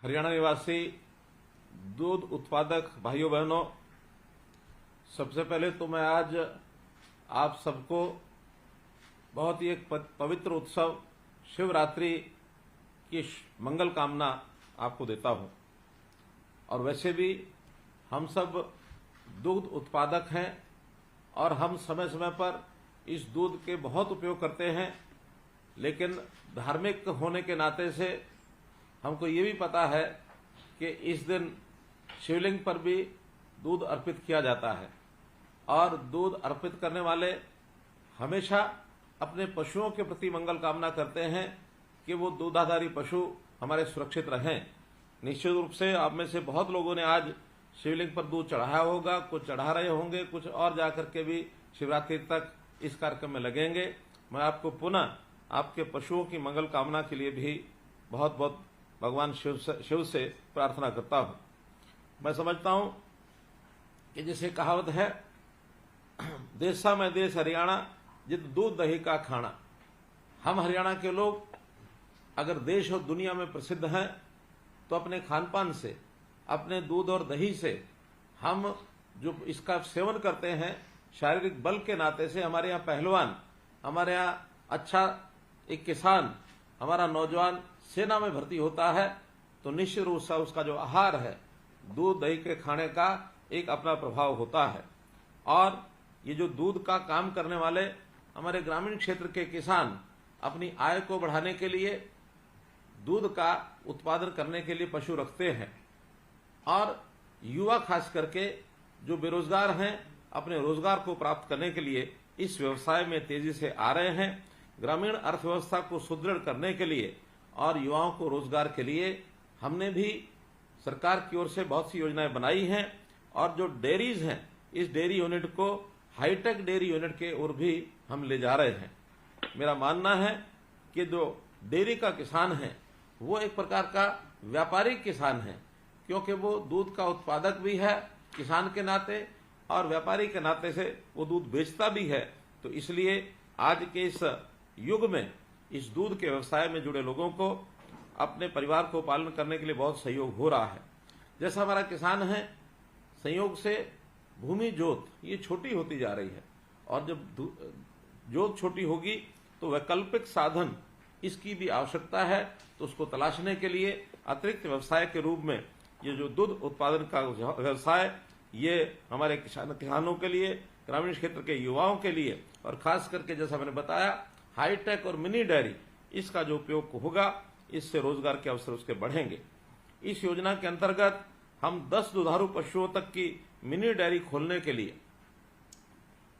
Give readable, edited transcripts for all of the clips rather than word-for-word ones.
हरियाणा निवासी दूध उत्पादक भाइयों बहनों, सबसे पहले तो मैं आज आप सबको बहुत ही एक पवित्र उत्सव शिवरात्रि की मंगल कामना आपको देता हूं। और वैसे भी हम सब दूध उत्पादक हैं और हम समय समय पर इस दूध के बहुत उपयोग करते हैं, लेकिन धार्मिक होने के नाते से हमको ये भी पता है कि इस दिन शिवलिंग पर भी दूध अर्पित किया जाता है और दूध अर्पित करने वाले हमेशा अपने पशुओं के प्रति मंगल कामना करते हैं कि वो दूधाधारी पशु हमारे सुरक्षित रहें। निश्चित रूप से आप में से बहुत लोगों ने आज शिवलिंग पर दूध चढ़ाया होगा, कुछ चढ़ा रहे होंगे, कुछ और जाकर के भी शिवरात्रि तक इस कार्यक्रम में लगेंगे। मैं आपको पुनः आपके पशुओं की मंगल कामना के लिए भी बहुत बहुत भगवान शिव से प्रार्थना करता हूं। मैं समझता हूं कि जैसे कहावत है, देशा में देश हरियाणा जित दूध दही का खाना। हम हरियाणा के लोग अगर देश और दुनिया में प्रसिद्ध हैं तो अपने खान पान से, अपने दूध और दही से हम जो इसका सेवन करते हैं, शारीरिक बल के नाते से हमारे यहाँ पहलवान, हमारे यहाँ अच्छा एक किसान, हमारा नौजवान सेना में भर्ती होता है, तो निश्चित रूप से उसका जो आहार है दूध दही के खाने का एक अपना प्रभाव होता है। और ये जो दूध का काम करने वाले हमारे ग्रामीण क्षेत्र के किसान अपनी आय को बढ़ाने के लिए दूध का उत्पादन करने के लिए पशु रखते हैं, और युवा खास करके जो बेरोजगार हैं अपने रोजगार को प्राप्त करने के लिए इस व्यवसाय में तेजी से आ रहे हैं। ग्रामीण अर्थव्यवस्था को सुदृढ़ करने के लिए और युवाओं को रोजगार के लिए हमने भी सरकार की ओर से बहुत सी योजनाएं बनाई हैं, और जो डेयरीज हैं इस डेयरी यूनिट को हाईटेक डेयरी यूनिट के ओर भी हम ले जा रहे हैं। मेरा मानना है कि जो डेयरी का किसान है वो एक प्रकार का व्यापारिक किसान है, क्योंकि वो दूध का उत्पादक भी है किसान के नाते और व्यापारी के नाते से वो दूध बेचता भी है। तो इसलिए आज के इस युग में इस दूध के व्यवसाय में जुड़े लोगों को अपने परिवार को पालन करने के लिए बहुत सहयोग हो रहा है। जैसा हमारा किसान है, संयोग से भूमि जोत ये छोटी होती जा रही है, और जब जोत छोटी होगी तो वैकल्पिक साधन इसकी भी आवश्यकता है। तो उसको तलाशने के लिए अतिरिक्त व्यवसाय के रूप में ये जो दूध उत्पादन का व्यवसाय, ये हमारे किसानों के लिए, ग्रामीण क्षेत्र के युवाओं के लिए, और खास करके जैसा मैंने बताया हाईटेक और मिनी डेयरी, इसका जो उपयोग होगा इससे रोजगार के अवसर उसके बढ़ेंगे। इस योजना के अंतर्गत हम 10 दुधारू पशुओं तक की मिनी डेयरी खोलने के लिए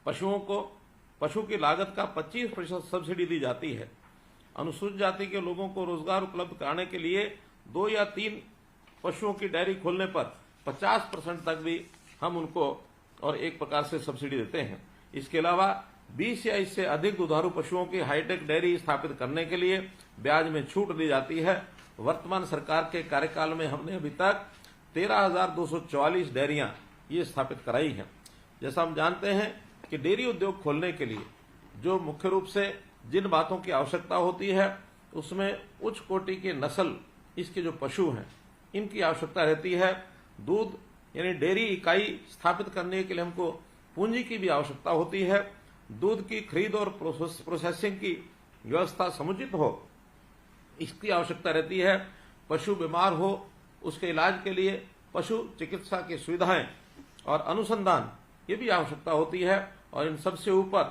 पशु की लागत का 25% सब्सिडी दी जाती है। अनुसूचित जाति के लोगों को रोजगार उपलब्ध कराने के लिए 2 या 3 पशुओं की डेयरी खोलने पर 50% तक भी हम उनको और एक प्रकार से सब्सिडी देते हैं। इसके अलावा 20 या इससे अधिक दुधारू पशुओं की हाईटेक डेयरी स्थापित करने के लिए ब्याज में छूट दी जाती है। वर्तमान सरकार के कार्यकाल में हमने अभी तक 13,244 डेयरियां ये स्थापित कराई हैं। जैसा हम जानते हैं कि डेयरी उद्योग खोलने के लिए जो मुख्य रूप से जिन बातों की आवश्यकता होती है उसमें उच्च कोटि के नस्ल इसके जो पशु हैं इनकी आवश्यकता रहती है। दूध यानी डेयरी इकाई स्थापित करने के लिए हमको पूंजी की भी आवश्यकता होती है। दूध की खरीद और प्रोसेसिंग की व्यवस्था समुचित हो इसकी आवश्यकता रहती है। पशु बीमार हो उसके इलाज के लिए पशु चिकित्सा की सुविधाएं और अनुसंधान ये भी आवश्यकता होती है। और इन सबसे ऊपर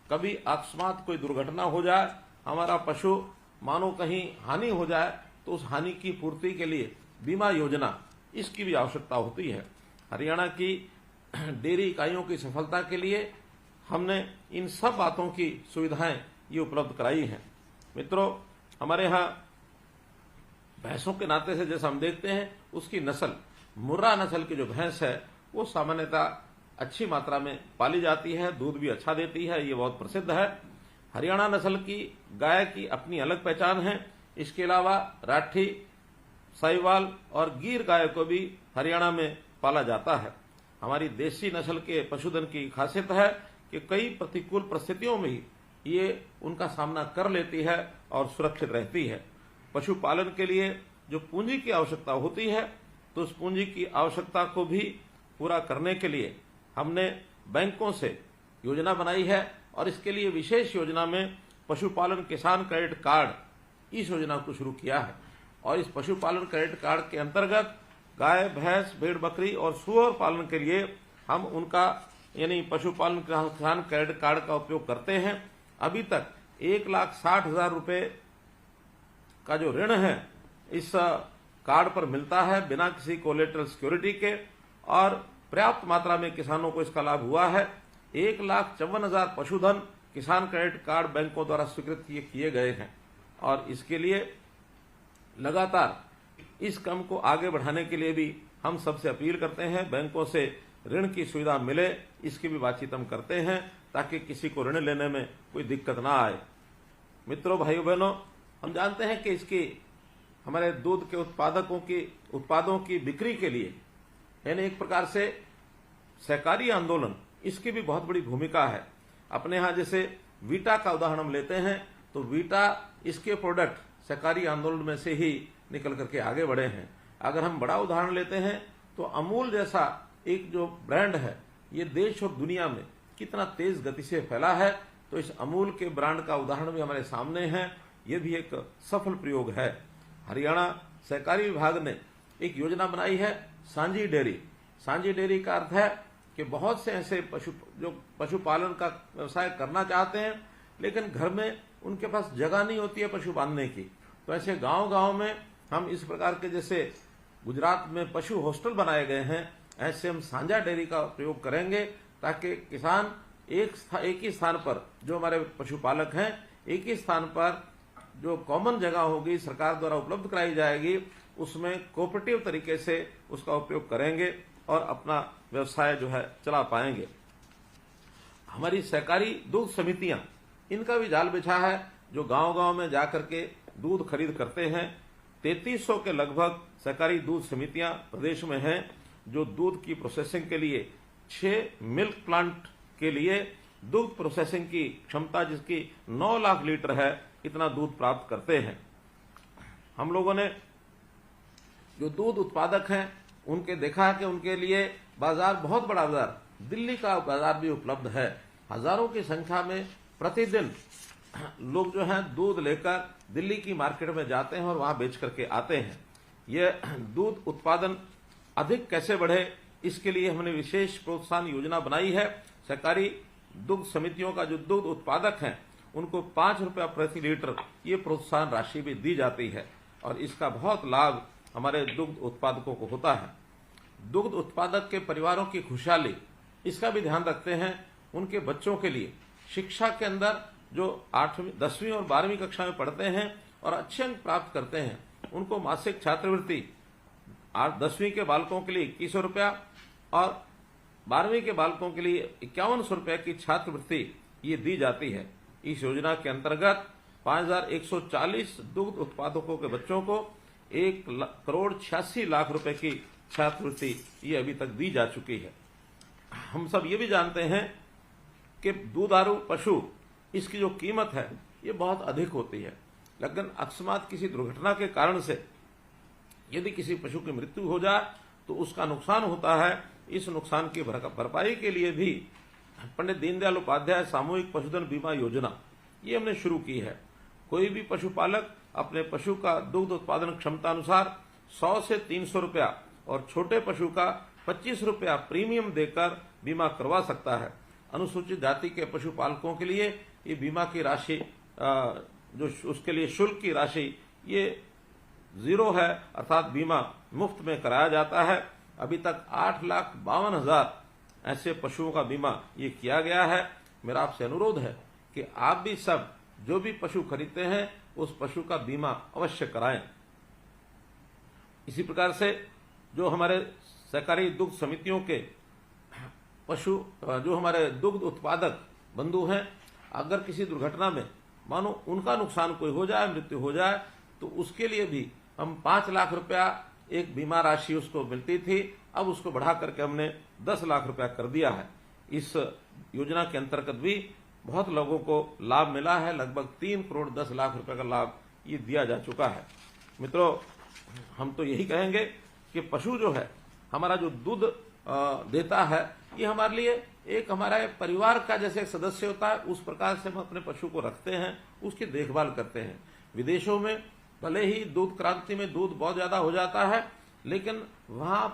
कभी अकस्मात कोई दुर्घटना हो जाए, हमारा पशु मानो कहीं हानि हो जाए, तो उस हानि की पूर्ति के लिए बीमा योजना इसकी भी आवश्यकता होती है। हरियाणा की डेयरी इकाइयों की सफलता के लिए हमने इन सब बातों की सुविधाएं ये उपलब्ध कराई हैं। मित्रों, हमारे यहाँ भैंसों के नाते से जैसा हम देखते हैं उसकी नस्ल, मुर्रा नस्ल की जो भैंस है वो सामान्यतः अच्छी मात्रा में पाली जाती है, दूध भी अच्छा देती है, ये बहुत प्रसिद्ध है। हरियाणा नस्ल की गाय की अपनी अलग पहचान है। इसके अलावा राठी, साहिवाल और गिर गाय को भी हरियाणा में पाला जाता है। हमारी देसी नस्ल के पशुधन की खासियत है कि कई प्रतिकूल परिस्थितियों में ही ये उनका सामना कर लेती है और सुरक्षित रहती है। पशुपालन के लिए जो पूंजी की आवश्यकता होती है, तो उस पूंजी की आवश्यकता को भी पूरा करने के लिए हमने बैंकों से योजना बनाई है और इसके लिए विशेष योजना में पशुपालन किसान क्रेडिट कार्ड इस योजना को शुरू किया है। और इस पशुपालन क्रेडिट कार्ड के अंतर्गत गाय, भैंस, भेड़, बकरी और सूअर पालन के लिए हम उनका यानी पशुपालन किसान क्रेडिट कार्ड का उपयोग करते हैं। अभी तक 1,60,000 रुपए का जो ऋण है इस कार्ड पर मिलता है बिना किसी कोलेटरल सिक्योरिटी के, और पर्याप्त मात्रा में किसानों को इसका लाभ हुआ है। 1,54,000 पशुधन किसान क्रेडिट कार्ड बैंकों द्वारा स्वीकृत किए गए हैं और इसके लिए लगातार इस काम को आगे बढ़ाने के लिए भी हम सबसे अपील करते हैं, बैंकों से ऋण की सुविधा मिले इसकी भी बातचीत हम करते हैं ताकि किसी को ऋण लेने में कोई दिक्कत ना आए। मित्रों, भाइयों बहनों, हम जानते हैं कि इसकी हमारे दूध के उत्पादों की बिक्री के लिए यानी एक प्रकार से सहकारी आंदोलन, इसकी भी बहुत बड़ी भूमिका है। अपने यहाँ जैसे वीटा का उदाहरण हम लेते हैं तो वीटा इसके प्रोडक्ट सहकारी आंदोलन में से ही निकल करके आगे बढ़े हैं। अगर हम बड़ा उदाहरण लेते हैं तो अमूल जैसा एक जो ब्रांड है ये देश और दुनिया में कितना तेज गति से फैला है, तो इस अमूल के ब्रांड का उदाहरण भी हमारे सामने है। ये भी एक सफल प्रयोग है। हरियाणा सहकारी विभाग ने एक योजना बनाई है सांझी डेयरी। सांझी डेयरी का अर्थ है कि बहुत से ऐसे पशुपालन का व्यवसाय करना चाहते हैं लेकिन घर में उनके पास जगह नहीं होती है पशु बांधने की, तो ऐसे गांव-गांव में हम इस प्रकार के जैसे गुजरात में पशु हॉस्टल बनाए गए हैं, ऐसे हम सांझा डेयरी का प्रयोग करेंगे ताकि किसान एक ही स्थान पर, जो हमारे पशुपालक हैं, एक ही स्थान पर जो कॉमन जगह होगी सरकार द्वारा उपलब्ध कराई जाएगी, उसमें कोऑपरेटिव तरीके से उसका उपयोग करेंगे और अपना व्यवसाय जो है चला पाएंगे। हमारी सहकारी दूध समितियां, इनका भी जाल बिछा है, जो गांव-गांव में जाकर के दूध खरीद करते हैं। 3300 के लगभग सहकारी दूध समितियां प्रदेश में हैं जो दूध की प्रोसेसिंग के लिए 6 मिल्क प्लांट के लिए दूध प्रोसेसिंग की क्षमता जिसकी 9 लाख लीटर है, इतना दूध प्राप्त करते हैं। हम लोगों ने जो दूध उत्पादक हैं उनके देखा है कि उनके लिए बाजार, बहुत बड़ा बाजार, दिल्ली का बाजार भी उपलब्ध है। हजारों की संख्या में प्रतिदिन लोग जो हैं दूध लेकर दिल्ली की मार्केट में जाते हैं और वहां बेच करके आते हैं। ये दूध उत्पादन अधिक कैसे बढ़े, इसके लिए हमने विशेष प्रोत्साहन योजना बनाई है। सहकारी दुग्ध समितियों का जो दूध उत्पादक हैं उनको 5 रुपया प्रति लीटर ये प्रोत्साहन राशि भी दी जाती है और इसका बहुत लाभ हमारे दुग्ध उत्पादकों को होता है। दुग्ध उत्पादक के परिवारों की खुशहाली, इसका भी ध्यान रखते हैं। उनके बच्चों के लिए शिक्षा के अंदर जो 8वीं, 10वीं और 12वीं कक्षा में पढ़ते हैं और अच्छे अंक प्राप्त करते हैं, उनको मासिक छात्रवृत्ति 10वीं के बालकों के लिए 2100 रुपया और 12वीं के बालकों के लिए 5100 रुपये की छात्रवृत्ति ये दी जाती है। इस योजना के अंतर्गत 5140 दुग्ध उत्पादकों के बच्चों को 1,86,00,000 रुपए की छात्रवृत्ति ये अभी तक दी जा चुकी है। हम सब ये भी जानते हैं कि दूधारू पशु, इसकी जो कीमत है ये बहुत अधिक होती है, लेकिन अकस्मात किसी दुर्घटना के कारण से यदि किसी पशु की मृत्यु हो जाए तो उसका नुकसान होता है। इस नुकसान की भरपाई के लिए भी पंडित दीनदयाल उपाध्याय सामूहिक पशुधन बीमा योजना ये हमने शुरू की है। कोई भी पशुपालक अपने पशु का दुग्ध उत्पादन क्षमता अनुसार 100 से 300 रुपया और छोटे पशु का 25 रुपया प्रीमियम देकर बीमा करवा सकता है। अनुसूचित जाति के पशुपालकों के लिए ये बीमा की राशि, जो उसके लिए शुल्क की राशि ये 0 है, अर्थात बीमा मुफ्त में कराया जाता है। अभी तक 8,52,000 ऐसे पशुओं का बीमा ये किया गया है। मेरा आपसे अनुरोध है कि आप भी सब जो भी पशु खरीदते हैं उस पशु का बीमा अवश्य कराएं। इसी प्रकार से जो हमारे सहकारी दुग्ध समितियों के पशु, जो हमारे दुग्ध उत्पादक बंधु हैं, अगर किसी दुर्घटना में मानो उनका नुकसान कोई हो जाए, मृत्यु हो जाए, तो उसके लिए भी हम 5 लाख रुपया एक बीमा राशि उसको मिलती थी, अब उसको बढ़ा करके हमने 10 लाख रुपया कर दिया है। इस योजना के अंतर्गत भी बहुत लोगों को लाभ मिला है। लगभग 3 करोड़ 10 लाख रुपए का लाभ ये दिया जा चुका है। मित्रों, हम तो यही कहेंगे कि पशु जो है, हमारा जो दूध देता है, ये हमारे लिए एक हमारा परिवार का जैसे एक सदस्य होता है, उस प्रकार से हम अपने पशु को रखते हैं, उसकी देखभाल करते हैं। विदेशों में भले ही दूध क्रांति में दूध बहुत ज्यादा हो जाता है, लेकिन वहां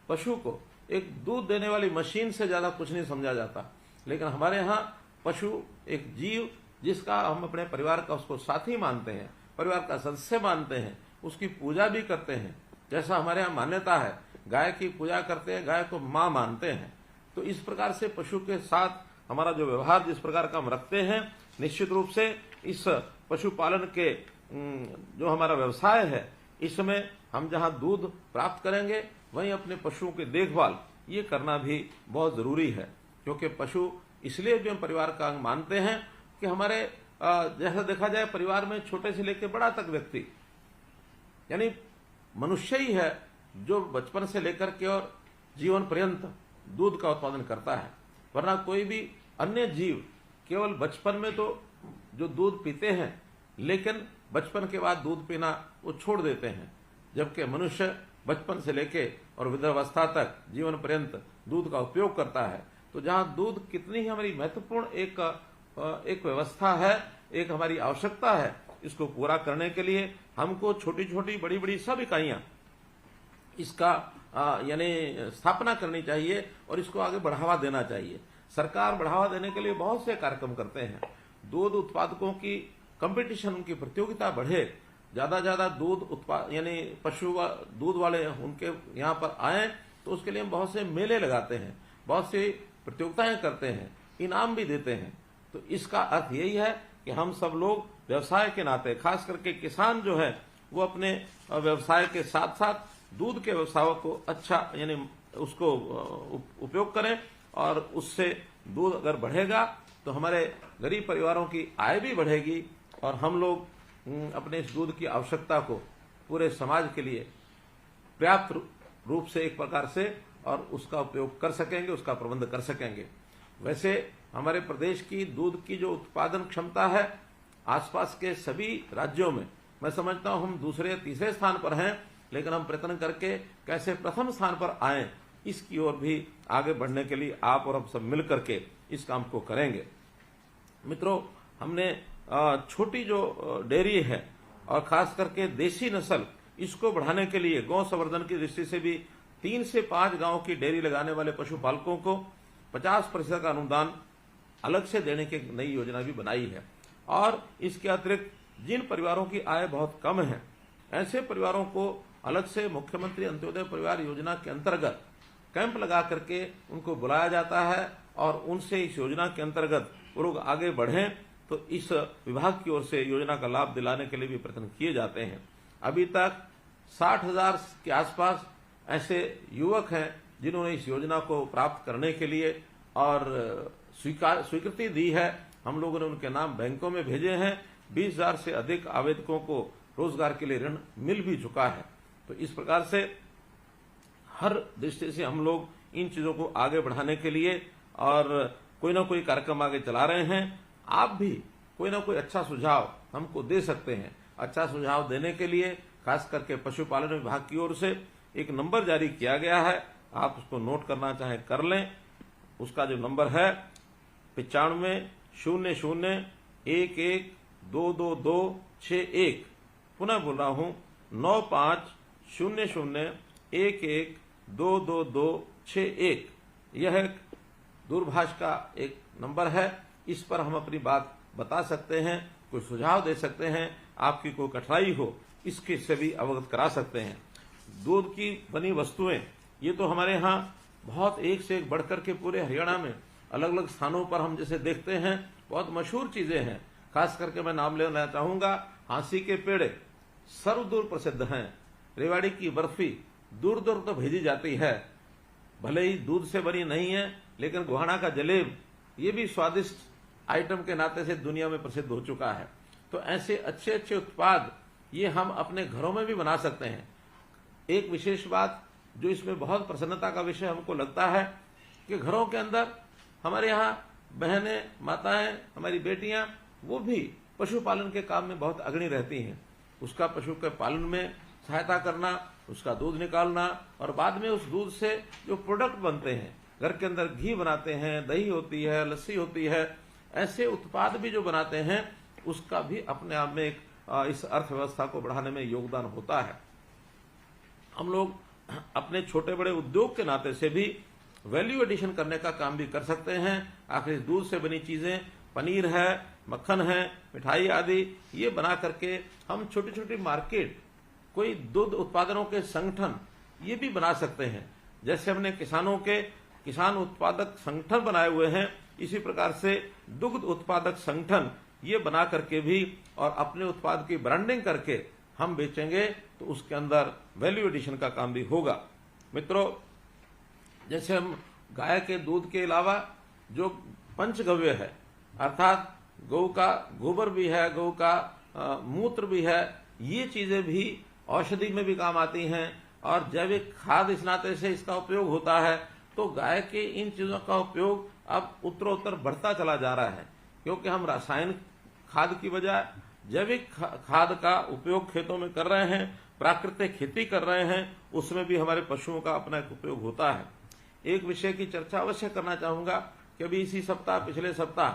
पशु को एक दूध देने वाली मशीन से ज्यादा कुछ नहीं समझा जाता। लेकिन हमारे यहाँ पशु एक जीव जिसका हम अपने परिवार का उसको साथी मानते हैं, परिवार का सदस्य मानते हैं, उसकी पूजा भी करते हैं। जैसा हमारे यहाँ मान्यता है, गाय की पूजा करते हैं, गाय को मां मानते हैं। तो इस प्रकार से पशु के साथ हमारा जो व्यवहार जिस प्रकार का हम रखते हैं, निश्चित रूप से इस पशुपालन के जो हमारा व्यवसाय है, इसमें हम जहां दूध प्राप्त करेंगे वहीं अपने पशुओं की देखभाल ये करना भी बहुत जरूरी है। क्योंकि पशु इसलिए भी हम परिवार का अंग मानते हैं कि हमारे जैसा देखा जाए परिवार में छोटे से लेकर बड़ा तक व्यक्ति यानी मनुष्य ही है जो बचपन से लेकर के और जीवन पर्यंत दूध का उत्पादन करता है। वरना कोई भी अन्य जीव केवल बचपन में तो जो दूध पीते हैं, लेकिन बचपन के बाद दूध पीना वो छोड़ देते हैं। जबकि मनुष्य बचपन से लेके और वृद्धावस्था तक जीवन पर्यंत दूध का उपयोग करता है। तो जहां दूध कितनी ही हमारी महत्वपूर्ण एक व्यवस्था है, एक हमारी आवश्यकता है, इसको पूरा करने के लिए हमको छोटी छोटी बड़ी बड़ी सब इकाइयां इसका यानी स्थापना करनी चाहिए और इसको आगे बढ़ावा देना चाहिए। सरकार बढ़ावा देने के लिए बहुत से कार्यक्रम करते हैं। दूध उत्पादकों की कंपटीशन, उनकी प्रतियोगिता बढ़े, ज्यादा दूध उत्पाद यानी पशु दूध वाले उनके यहाँ पर आए, तो उसके लिए हम बहुत से मेले लगाते हैं, बहुत सी प्रतियोगिताएं करते हैं, इनाम भी देते हैं। तो इसका अर्थ यही है कि हम सब लोग व्यवसाय के नाते, खास करके किसान जो है वो अपने व्यवसाय के साथ साथ दूध के व्यवसाय को अच्छा यानी उसको उपयोग करें, और उससे दूध अगर बढ़ेगा तो हमारे गरीब परिवारों की आय भी बढ़ेगी और हम लोग अपने इस दूध की आवश्यकता को पूरे समाज के लिए पर्याप्त रूप से एक प्रकार से और उसका उपयोग कर सकेंगे, उसका प्रबंध कर सकेंगे। वैसे हमारे प्रदेश की दूध की जो उत्पादन क्षमता है, आसपास के सभी राज्यों में मैं समझता हूं हम दूसरे या तीसरे स्थान पर हैं, लेकिन हम प्रयत्न करके कैसे प्रथम स्थान पर आए, इसकी ओर भी आगे बढ़ने के लिए आप और हम सब मिल करके इस काम को करेंगे। मित्रों, हमने छोटी जो डेयरी है और खास करके देसी नस्ल, इसको बढ़ाने के लिए गौ संवर्धन की दृष्टि से भी 3 से 5 गांव की डेयरी लगाने वाले पशुपालकों को 50% का अनुदान अलग से देने की नई योजना भी बनाई है। और इसके अतिरिक्त जिन परिवारों की आय बहुत कम है, ऐसे परिवारों को अलग से मुख्यमंत्री अंत्योदय परिवार योजना के अंतर्गत कैंप लगा करके उनको बुलाया जाता है और उनसे इस योजना के अंतर्गत वो लोग आगे बढ़ें, तो इस विभाग की ओर से योजना का लाभ दिलाने के लिए भी प्रयत्न किए जाते हैं। अभी तक 60,000 के आसपास ऐसे युवक हैं जिन्होंने इस योजना को प्राप्त करने के लिए और स्वीकृति दी है। हम लोगों ने उनके नाम बैंकों में भेजे हैं। 20,000 से अधिक आवेदकों को रोजगार के लिए ऋण मिल भी चुका है। तो इस प्रकार से हर दृष्टि से हम लोग इन चीजों को आगे बढ़ाने के लिए और कोई ना कोई कार्यक्रम आगे चला रहे हैं। आप भी कोई ना कोई अच्छा सुझाव हमको दे सकते हैं। अच्छा सुझाव देने के लिए खास करके पशुपालन विभाग की ओर से एक नंबर जारी किया गया है, आप उसको नोट करना चाहें कर लें। उसका जो नंबर है 9500112261। पुनः बोल रहा हूं 9500112261। यह एक दूरभाष का एक नंबर है। इस पर हम अपनी बात बता सकते हैं, कोई सुझाव दे सकते हैं, आपकी कोई कठिनाई हो इसके से भी अवगत करा सकते हैं। दूध की बनी वस्तुएं ये तो हमारे यहाँ बहुत एक से एक बढ़कर के पूरे हरियाणा में अलग अलग स्थानों पर हम जैसे देखते हैं बहुत मशहूर चीजें हैं। खास करके मैं नाम लेना चाहूंगा, हाँसी के पेड़े सर्वदूर प्रसिद्ध हैं। रेवाड़ी की बर्फी दूर दूर तो भेजी जाती है, भले ही दूध से बनी नहीं है, लेकिन गोहाना का जलेब ये भी स्वादिष्ट आइटम के नाते से दुनिया में प्रसिद्ध हो चुका है। तो ऐसे अच्छे अच्छे उत्पाद ये हम अपने घरों में भी बना सकते हैं। एक विशेष बात जो इसमें बहुत प्रसन्नता का विषय हमको लगता है कि घरों के अंदर हमारे यहाँ बहनें, माताएं, हमारी बेटियां वो भी पशुपालन के काम में बहुत अग्रणी रहती हैं। उसका पशु के पालन में सहायता करना, उसका दूध निकालना और बाद में उस दूध से जो प्रोडक्ट बनते हैं, घर के अंदर घी बनाते हैं, दही होती है, लस्सी होती है, ऐसे उत्पाद भी जो बनाते हैं उसका भी अपने आप में एक इस अर्थव्यवस्था को बढ़ाने में योगदान होता है। हम लोग अपने छोटे बड़े उद्योग के नाते से भी वैल्यू एडिशन करने का काम भी कर सकते हैं। आखिर दूध से बनी चीजें, पनीर है, मक्खन है, मिठाई आदि, ये बना करके हम छोटी छोटी मार्केट, कोई दूध उत्पादनों के संगठन ये भी बना सकते हैं। जैसे हमने किसान उत्पादक संगठन बनाए हुए हैं, इसी प्रकार से दुग्ध उत्पादक संगठन ये बना करके भी और अपने उत्पाद की ब्रांडिंग करके हम बेचेंगे तो उसके अंदर वैल्यू एडिशन का काम भी होगा। मित्रों, जैसे हम गाय के दूध के अलावा जो पंचगव्य है, अर्थात गौ का गोबर भी है, गौ का मूत्र भी है, ये चीजें भी औषधि में भी काम आती हैं और जैविक खाद इस नाते से इसका उपयोग होता है। तो गाय के इन चीजों का उपयोग अब उत्तरोत्तर बढ़ता चला जा रहा है, क्योंकि हम रासायनिक खाद की बजाय जैविक खाद का उपयोग खेतों में कर रहे हैं, प्राकृतिक खेती कर रहे हैं, उसमें भी हमारे पशुओं का अपना एक उपयोग होता है। एक विषय की चर्चा अवश्य करना चाहूंगा कि अभी इसी सप्ताह, पिछले सप्ताह